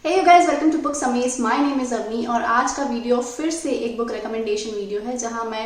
Hey you guys, welcome to books amaze. My name is Avni और आज का video फिर से एक बुक रिकमेंडेशन वीडियो है जहां मैं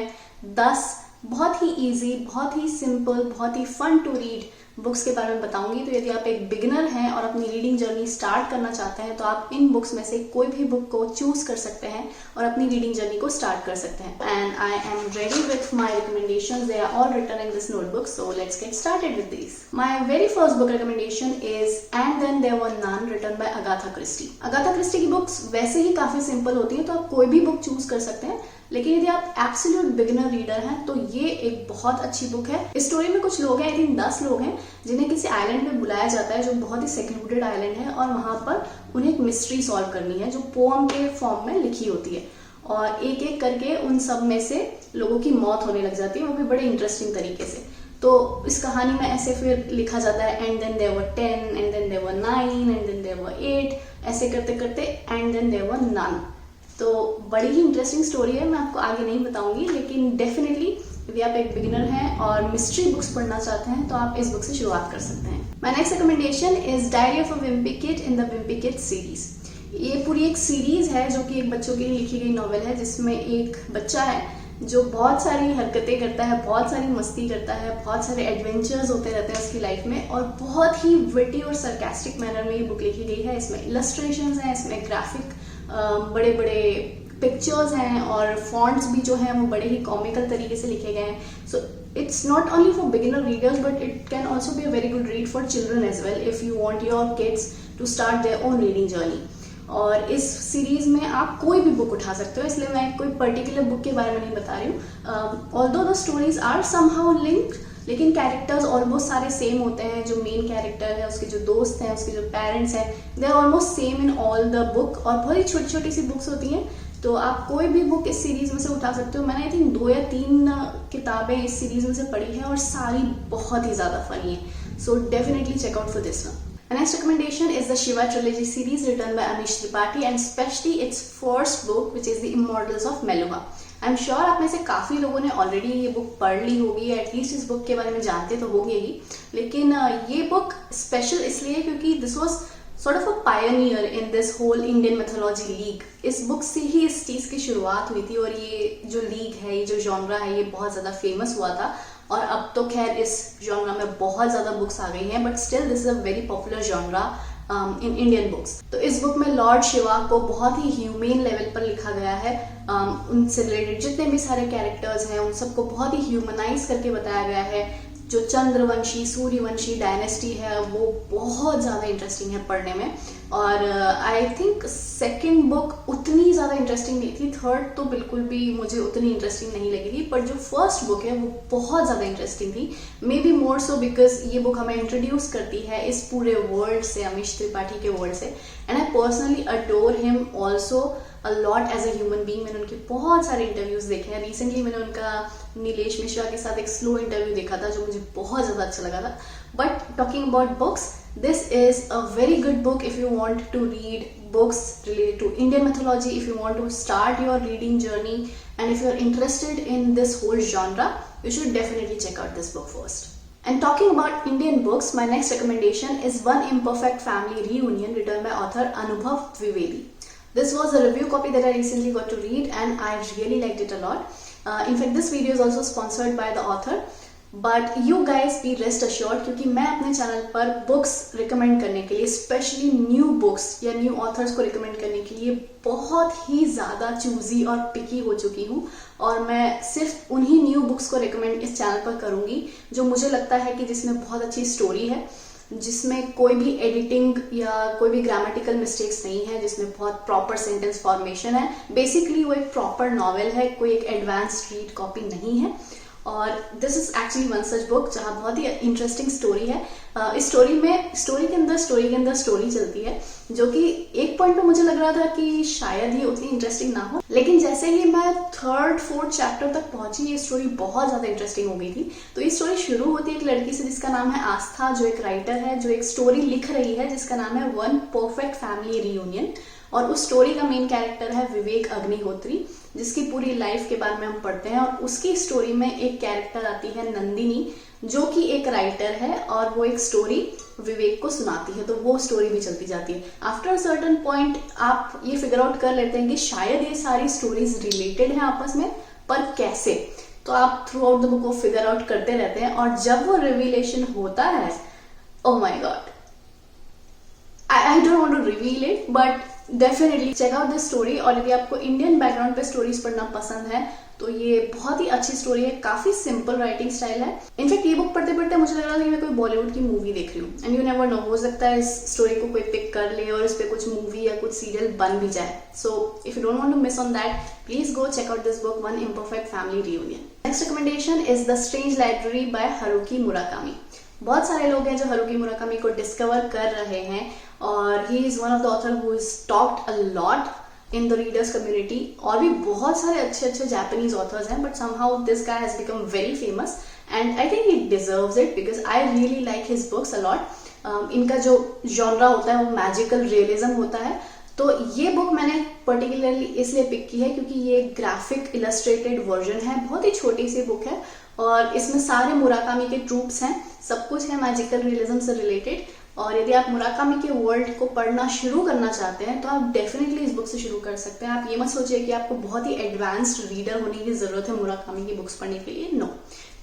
10 बहुत ही इजी, बहुत ही सिंपल, बहुत ही फन टू रीड बुक्स के बारे में बताऊंगी। तो यदि आप एक बिगिनर हैं और अपनी रीडिंग जर्नी स्टार्ट करना चाहते हैं तो आप इन बुक्स में से कोई भी बुक को चूज कर सकते हैं और अपनी रीडिंग जर्नी को स्टार्ट कर सकते हैं। And I am ready with my recommendations, they are all written in this notebook, so let's get started with this. My very first book recommendation is and then there were none, written by Agatha Christie. Agatha Christie की books वैसे ही काफी simple होती हैं, तो आप कोई भी बुक चूज कर सकते हैं, लेकिन यदि आप एब्सोल्यूट बिगिनर रीडर हैं तो ये एक बहुत अच्छी बुक है। इस स्टोरी में कुछ लोग हैं, आई थिंक 10 लोग हैं, जिन्हें किसी आइलैंड पे बुलाया जाता है जो बहुत ही सेक्लूडेड आइलैंड है, और वहां पर उन्हें एक मिस्ट्री सॉल्व करनी है जो पोएम के फॉर्म में लिखी होती है, और एक एक करके उन सब में से लोगों की मौत होने लग जाती है, वो भी बड़े इंटरेस्टिंग तरीके से। तो इस कहानी में ऐसे फिर लिखा जाता है and then there were 10 and then there were 9 and then there were 8, ऐसे करते करते and then there were none. तो बड़ी ही इंटरेस्टिंग स्टोरी है, मैं आपको आगे नहीं बताऊंगी, लेकिन डेफिनेटली यदि आप एक बिगिनर हैं और मिस्ट्री बुक्स पढ़ना चाहते हैं तो आप इस बुक से शुरुआत कर सकते हैं। My next recommendation is diary of a Wimpy kid in the Wimpy kid series. ये पूरी एक सीरीज है जो कि एक बच्चों के लिए लिखी गई नॉवेल है, जिसमें एक बच्चा है जो बहुत सारी हरकतें करता है, बहुत सारी मस्ती करता है, बहुत सारे एडवेंचर्स होते रहते हैं उसकी लाइफ में, और बहुत ही विटी और सरकास्टिक मैनर में ये बुक लिखी गई है। इसमें इलस्ट्रेशंस हैं, इसमें ग्राफिक बड़े बड़े पिक्चर्स हैं, और फॉन्ट्स भी जो हैं वो बड़े ही कॉमिकल तरीके से लिखे गए हैं। So it's not only for beginner readers but it can also be a very good read for children as well if you want your kids to start their own reading journey. और इस series में आप कोई भी book उठा सकते हो, इसलिए मैं कोई पर्टिकुलर बुक के बारे में नहीं बता रही हूँ। Although the stories are somehow linked, लेकिन कैरेक्टर्स ऑलमोस्ट सारे सेम होते हैं। जो मेन कैरेक्टर है, उसके जो दोस्त हैं, उसके जो पेरेंट्स हैं, they are almost same in all the book, और बहुत ही छोटी छोटी सी बुक्स होती हैं, तो आप कोई भी बुक इस सीरीज में से उठा सकते हो। मैंने आई थिंक 2 या 3 किताबें इस सीरीज में से पढ़ी हैं और सारी बहुत ही ज्यादा फनी है, so definitely check out for this one. My next recommendation is the Shiva trilogy series written by Amish Tripathi and especially its first book which is The Immortals of Meluha. I'm sure आप में से काफी लोगों ने already ये book पढ़ ली होगी, at least इस बुक के बारे में जानते तो होंगे ही, लेकिन ये बुक स्पेशल इसलिए क्योंकि this was sort of a pioneer in this whole Indian mythology league. इस बुक से ही इस चीज की शुरुआत हुई थी, और ये जो लीग है, ये जो जॉनरा है, ये बहुत ज्यादा फेमस हुआ था, और अब तो खैर इस जॉनरा में बहुत ज्यादा बुक्स आ गई हैं, but still this is a very popular genre in Indian books. तो इस बुक में लॉर्ड शिवा को बहुत ही ह्यूमेन लेवल पर लिखा गया है। उनसे रिलेटेड जितने भी सारे कैरेक्टर्स हैं उन सबको बहुत ही ह्यूमनाइज करके बताया गया है। जो चंद्रवंशी सूर्यवंशी डायनेस्टी है वो बहुत ज़्यादा इंटरेस्टिंग है पढ़ने में, और आई थिंक सेकेंड बुक उतनी ज़्यादा इंटरेस्टिंग नहीं थी, थर्ड तो बिल्कुल भी मुझे उतनी इंटरेस्टिंग नहीं लगी थी, पर जो फर्स्ट बुक है वो बहुत ज़्यादा इंटरेस्टिंग थी। May be more so because ये बुक हमें इंट्रोड्यूस करती है इस पूरे वर्ल्ड से, अमीश त्रिपाठी के वर्ल्ड से, and I personally adore him also a lot as a human being. मैंने उनके बहुत सारे इंटरव्यूज देखे हैं। रिसेंटली मैंने उनका नीलेश मिश्रा के साथ एक स्लो इंटरव्यू देखा था जो मुझे बहुत ज़्यादा अच्छा लगा था। But talking about books, this is a very good book if you want to read books related to Indian mythology, if you want to start your reading journey, and if you're interested in this whole genre, you should definitely check out this book first. And talking about Indian books, my next recommendation is One Imperfect Family Reunion, written by author Anubhav Dwivedi. This was a review copy that I recently got to read and I really liked it a lot. In fact, this video is also sponsored by the author. But you guys be rest assured, क्योंकि मैं अपने channel पर books recommend करने के लिए, specially new books या new authors को recommend करने के लिए बहुत ही ज़्यादा चूजी और पिकी हो चुकी हूँ, और मैं सिर्फ उन्हीं न्यू बुक्स को रिकमेंड इस चैनल पर करूँगी जो मुझे लगता है कि जिसमें बहुत अच्छी स्टोरी है, जिसमें कोई भी एडिटिंग या कोई भी ग्रामेटिकल मिस्टेक्स नहीं है, जिसमें बहुत प्रॉपर सेंटेंस फॉर्मेशन है। बेसिकली वो एक प्रॉपर नॉवेल है, कोई एक एडवांस्ड रीड कॉपी नहीं है, और this is actually one such book जहाँ बहुत ही इंटरेस्टिंग स्टोरी है। इस स्टोरी के अंदर स्टोरी चलती है, जो कि एक पॉइंट पे मुझे लग रहा था कि शायद ये उतनी इंटरेस्टिंग ना हो, लेकिन जैसे ही मैं 3rd 4th चैप्टर तक पहुंची ये स्टोरी बहुत ज्यादा इंटरेस्टिंग हो गई थी। तो ये स्टोरी शुरू होती है एक लड़की से जिसका नाम है आस्था, जो एक राइटर है, जो एक स्टोरी लिख रही है जिसका नाम है वन परफेक्ट फैमिली रियूनियन, और उस स्टोरी का मेन कैरेक्टर है विवेक अग्निहोत्री, जिसकी पूरी लाइफ के बारे में हम पढ़ते हैं। और उसकी स्टोरी में एक कैरेक्टर आती है नंदिनी, जो कि एक राइटर है और वो एक स्टोरी विवेक को सुनाती है, तो वो स्टोरी भी चलती जाती है। आफ्टर सर्टन पॉइंट आप ये फिगर आउट कर लेते हैं कि शायद ये सारी स्टोरीज रिलेटेड हैं आपस में, पर कैसे, तो आप थ्रू आउट द बुक को फिगर आउट करते रहते हैं। और जब वो रिवीलेशन होता है, oh my god, I don't want to reveal it, but definitely check out this story. और यदि आपको इंडियन बैकग्राउंड पे स्टोरीज पढ़ना पसंद है तो ये बहुत ही अच्छी स्टोरी है, काफी सिंपल राइटिंग स्टाइल है। इनफैक्ट ये बुक पढ़ते पढ़ते मुझे लग रहा था कि मैं कोई बॉलीवुड की मूवी देख रही हूँ, एंड यू नेवर नो, हो सकता है इस स्टोरी को कोई पिक कर ले और इस पे कुछ मूवी या कुछ सीरियल बन भी जाए। So if you don't want to miss on that, please go check out this book, one imperfect family reunion. Next recommendation is the strange library by Haruki Murakami. बहुत सारे लोग हैं जो हारुकी मुराकामी को discover कर रहे हैं, और he is one of the author who is talked a lot in the readers community. और भी बहुत सारे अच्छे अच्छे जापानीज ऑथर्स हैं, but somehow this guy has become very famous and I think he deserves it because I really like his books a lot. इनका जो genre होता है वो मैजिकल रियलिज्म होता है, तो ये बुक मैंने पर्टिकुलरली इसलिए पिक की है क्योंकि ये ग्राफिक इलस्ट्रेटेड वर्जन है, बहुत ही छोटी सी बुक है और इसमें सारे मुराकामी के ट्रूप्स हैं, सब कुछ है मैजिकल रियलिज्म से रिलेटेड। और यदि आप मुराकामी के वर्ल्ड को पढ़ना शुरू करना चाहते हैं तो आप डेफिनेटली इस बुक से शुरू कर सकते हैं। आप ये मत सोचिए कि आपको बहुत ही एडवांस्ड रीडर होने की जरूरत है मुराकामी की बुक्स पढ़ने के लिए। No,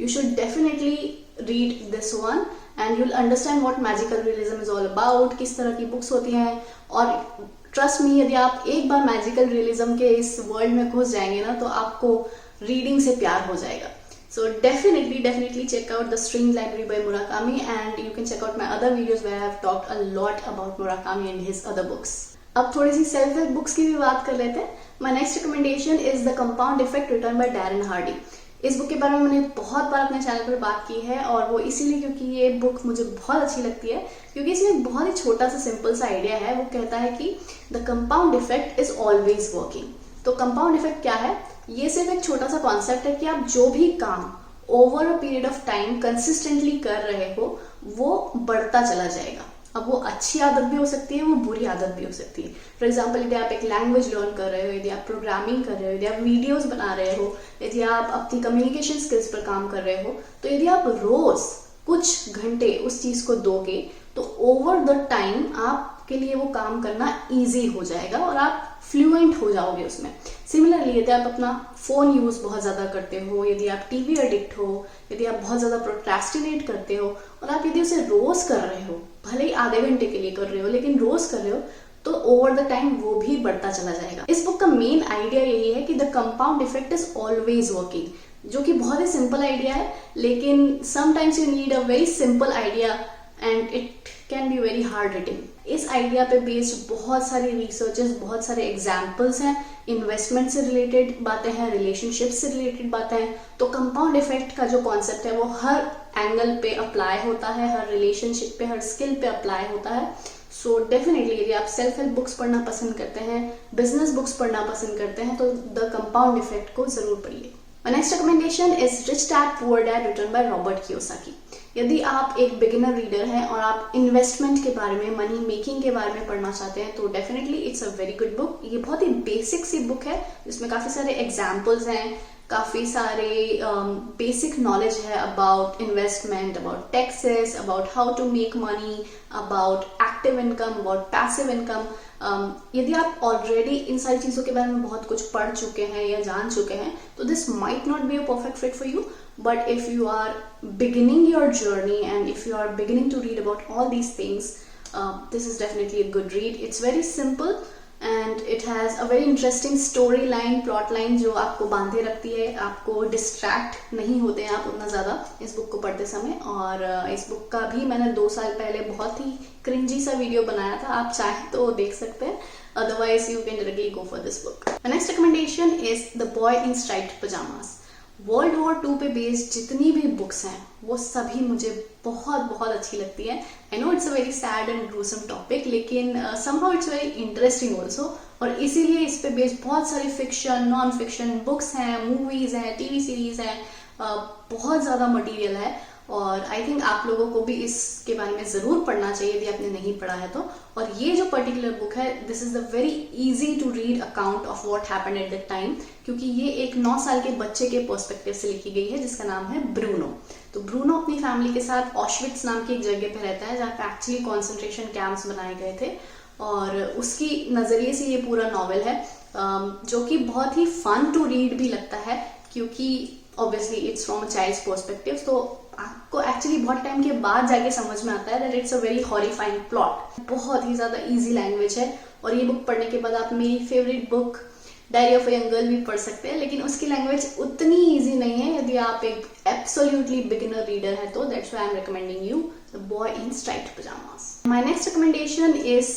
you should definitely read this one and you'll understand what magical realism is all about, किस तरह की बुक्स होती हैं। और ट्रस्ट मी, यदि आप एक बार मैजिकल रियलिज्म के इस वर्ल्ड में घुस जाएंगे ना तो आपको रीडिंग से प्यार हो जाएगा। So definitely check out the Strange Library by Murakami, and you can check out my other videos where I have talked a lot about Murakami and his other books. अब थोड़ी सी सेल्फ हेल्प बुक्स की भी बात कर लेते हैं। My next recommendation is The Compound Effect written by Darren Hardy. इस book के बारे में मैंने बहुत बार अपने चैनल पर बात की है, और वो इसीलिए क्योंकि ये बुक मुझे बहुत अच्छी लगती है, क्योंकि इसमें एक बहुत ही छोटा सा सिंपल सा आइडिया है। वो कहता है कि the compound effect is always working. तो कंपाउंड इफेक्ट क्या है? ये सिर्फ एक छोटा सा कॉन्सेप्ट है कि आप जो भी काम over a period of time consistently कर रहे हो वो बढ़ता चला जाएगा। अब वो अच्छी आदत भी हो सकती है, वो बुरी आदत भी हो सकती है। फॉर एग्जाम्पल, यदि आप एक लैंग्वेज लर्न कर रहे हो, यदि आप प्रोग्रामिंग कर रहे हो, यदि आप वीडियोस बना रहे हो, यदि आप अपनी कम्युनिकेशन स्किल्स पर काम कर रहे हो, तो यदि आप रोज कुछ घंटे उस चीज को दोगे तो ओवर द टाइम आपके लिए वो काम करना ईजी हो जाएगा और आप फ्लुएंट हो जाओगे उसमें। सिमिलरली, यदि आप अपना फोन यूज बहुत ज्यादा करते हो, यदि आप टीवी एडिक्ट हो, यदि आप बहुत ज्यादा प्रोक्रेस्टिनेट करते हो, और आप यदि उसे रोज कर रहे हो, भले ही आधे घंटे के लिए कर रहे हो लेकिन रोज कर रहे हो, तो ओवर द टाइम वो भी बढ़ता चला जाएगा। इस बुक का मेन आइडिया यही है कि the compound effect is always working, जो कि बहुत ही सिंपल आइडिया है, लेकिन sometimes you need a very simple idea and it can be very hard hitting. इस आइडिया पे बेस्ड बहुत सारी रिसर्चेस, बहुत सारे एग्जाम्पल्स हैं, इन्वेस्टमेंट से रिलेटेड बातें हैं, रिलेशनशिप से रिलेटेड बातें हैं। तो कंपाउंड इफेक्ट का जो कॉन्सेप्ट है वो हर एंगल पे अप्लाई होता है, हर रिलेशनशिप पे, हर स्किल पे अप्लाई होता है। सो डेफिनेटली यदि आप सेल्फ हेल्प बुक्स पढ़ना पसंद करते हैं, बिजनेस बुक्स पढ़ना पसंद करते हैं, तो द कंपाउंड इफेक्ट को जरूर पढ़िए। My next recommendation is Rich Dad Poor Dad written by Robert Kiyosaki. यदि आप एक बिगिनर रीडर हैं और आप इन्वेस्टमेंट के बारे में, मनी मेकिंग के बारे में पढ़ना चाहते हैं, तो definitely it's a very good book. ये बहुत ही बेसिक सी बुक है जिसमें काफी सारे एग्जाम्पल्स हैं, काफी सारे बेसिक नॉलेज है about investment, about taxes, about how to make money, about active income, about passive income. यदि आप ऑलरेडी इन सारी चीजों के बारे में बहुत कुछ पढ़ चुके हैं या जान चुके हैं तो this might not be a perfect fit for you, but if you are beginning your journey and if you are beginning to read about all these things, this is definitely a good read. It's very simple and it has a very interesting storyline, plot line जो आपको बांधे रखती है, आपको distract नहीं होते हैं आप उतना ज़्यादा इस बुक को पढ़ते समय। और इस बुक का भी मैंने 2 साल पहले बहुत ही क्रिंजी सा वीडियो बनाया था, आप चाहे तो देख सकते हैं, otherwise you can directly go for this book. The next recommendation is The Boy in Striped Pajamas. World war 2 पे बेस्ड जितनी भी बुक्स हैं वो सभी मुझे बहुत बहुत अच्छी लगती है। I know it's a very sad and gruesome topic, लेकिन somehow it's very interesting also, और इसीलिए इस पे बेस्ड बहुत सारी फिक्शन, नॉन फिक्शन बुक्स हैं, मूवीज हैं, टीवी सीरीज हैं, बहुत ज़्यादा मटीरियल है। और आई थिंक आप लोगों को भी इसके बारे में ज़रूर पढ़ना चाहिए यदि आपने नहीं पढ़ा है तो। और ये जो पर्टिकुलर बुक है, this is the very easy to read account of what happened at that time, क्योंकि ये एक 9 साल के बच्चे के पर्सपेक्टिव से लिखी गई है जिसका नाम है ब्रूनो। तो ब्रूनो अपनी फैमिली के साथ ऑशविट्स नाम की एक जगह पे रहता है जहाँ पे एक्चुअली कॉन्सेंट्रेशन कैंप्स बनाए गए थे, और उसकी नज़रिए से ये पूरा नॉवेल है, जो कि बहुत ही फन टू रीड भी लगता है, क्योंकि obviously it's from a child's perspective. तो आपको एक्चुअली बहुत टाइम के बाद जाके समझ में आता है that it's a very horrifying plot. बहुत ही ज्यादा इजी लैंग्वेज है, और ये बुक पढ़ने के बाद आप मेरी favourite book diary of a young girl भी पढ़ सकते हैं, लेकिन उसकी लैंग्वेज उतनी ईजी नहीं है यदि आप एक एब्सोल्युटली बिगिनर रीडर है तो। That's why I am recommending you the boy in striped pyjamas. My next recommendation is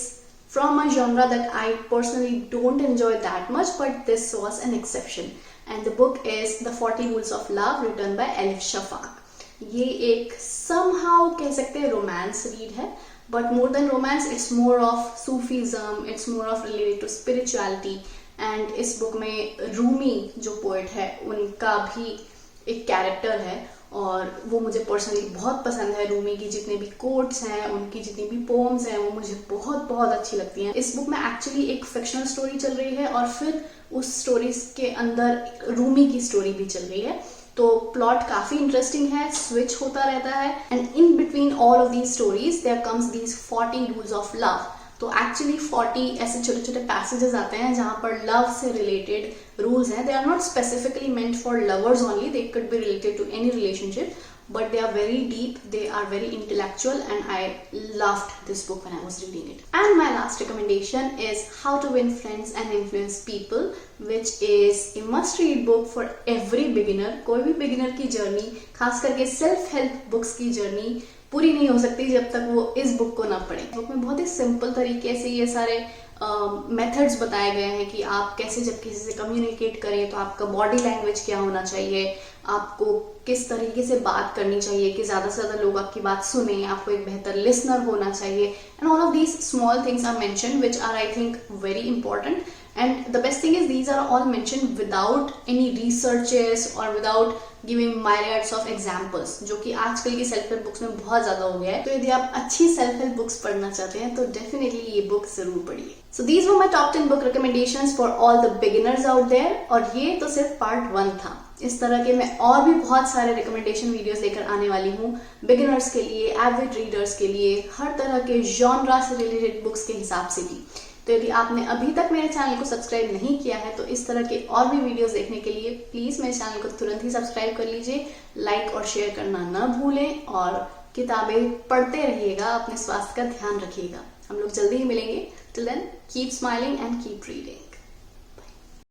from a genre that I personally don't enjoy that much, but this was an exception, and the book is The 40 Rules of Love, written by Elif Shafak. ये एक somehow कह सकते हैं romance read है, but more than romance, it's more of Sufism, it's more of related to spirituality, and इस book में रूमी जो poet है उनका भी एक कैरेक्टर है, और वो मुझे पर्सनली बहुत पसंद है। रूमी की जितने भी कोट्स हैं, उनकी जितनी भी पोम्स हैं, वो मुझे बहुत बहुत अच्छी लगती हैं। इस बुक में एक्चुअली एक फिक्शनल स्टोरी चल रही है, और फिर उस स्टोरीज के अंदर रूमी की स्टोरी भी चल रही है, तो प्लॉट काफी इंटरेस्टिंग है, स्विच होता रहता है, and in between all of these stories there comes these 40 rules of love. तो एक्चुअली 40 ऐसे छोटे छोटे पैसेजेस आते हैं जहाँ पर लव से रिलेटेड रूल्स हैं। They are not specifically meant for lovers only, they could be related to any relationship, but they are very deep, they are very intellectual, and I loved this book when I was reading it. And my last recommendation is How to Win Friends and Influence People, which is a must read book for every beginner. कोई भी beginner की journey, खास करके self help books की journey पूरी नहीं हो सकती जब तक वो इस बुक को ना पढ़े। बुक में बहुत ही सिंपल तरीके से ये सारे मेथड्स बताए गए हैं कि आप कैसे जब किसी से कम्युनिकेट करें तो आपका बॉडी लैंग्वेज क्या होना चाहिए, आपको किस तरीके से बात करनी चाहिए कि ज़्यादा से ज़्यादा लोग आपकी बात सुने, आपको एक बेहतर लिसनर होना चाहिए, and all of these small things are mentioned which are I think very important. And the best thing is these are all mentioned without any researches or without giving myriads of examples, जो कि आजकल की self help books में बहुत ज़्यादा हो गया है. तो यदि आप अच्छी सेल्फ हेल्प बुक्स पढ़ना चाहते हैं तो डेफिनेटली ये बुक जरूर पढ़िए. So these were my top 10 book recommendations for all the beginners out there. और ये तो सिर्फ पार्ट 1 था. इस तरह के मैं और भी बहुत सारे रिकमेंडेशन वीडियोस लेकर आने वाली हूँ बिगिनर्स के लिए, एविड रीडर्स के लिए, हर तरह के जॉनरा से रिलेटेड बुक्स के हिसाब से भी. तो यदि आपने अभी तक मेरे चैनल को सब्सक्राइब नहीं किया है तो इस तरह के और भी वीडियोस देखने के लिए प्लीज मेरे चैनल को तुरंत ही सब्सक्राइब कर लीजिए. लाइक और शेयर करना न भूलें और किताबें पढ़ते रहिएगा, अपने स्वास्थ्य का ध्यान रखिएगा. हम लोग जल्दी ही मिलेंगे. Till then keep smiling and keep reading.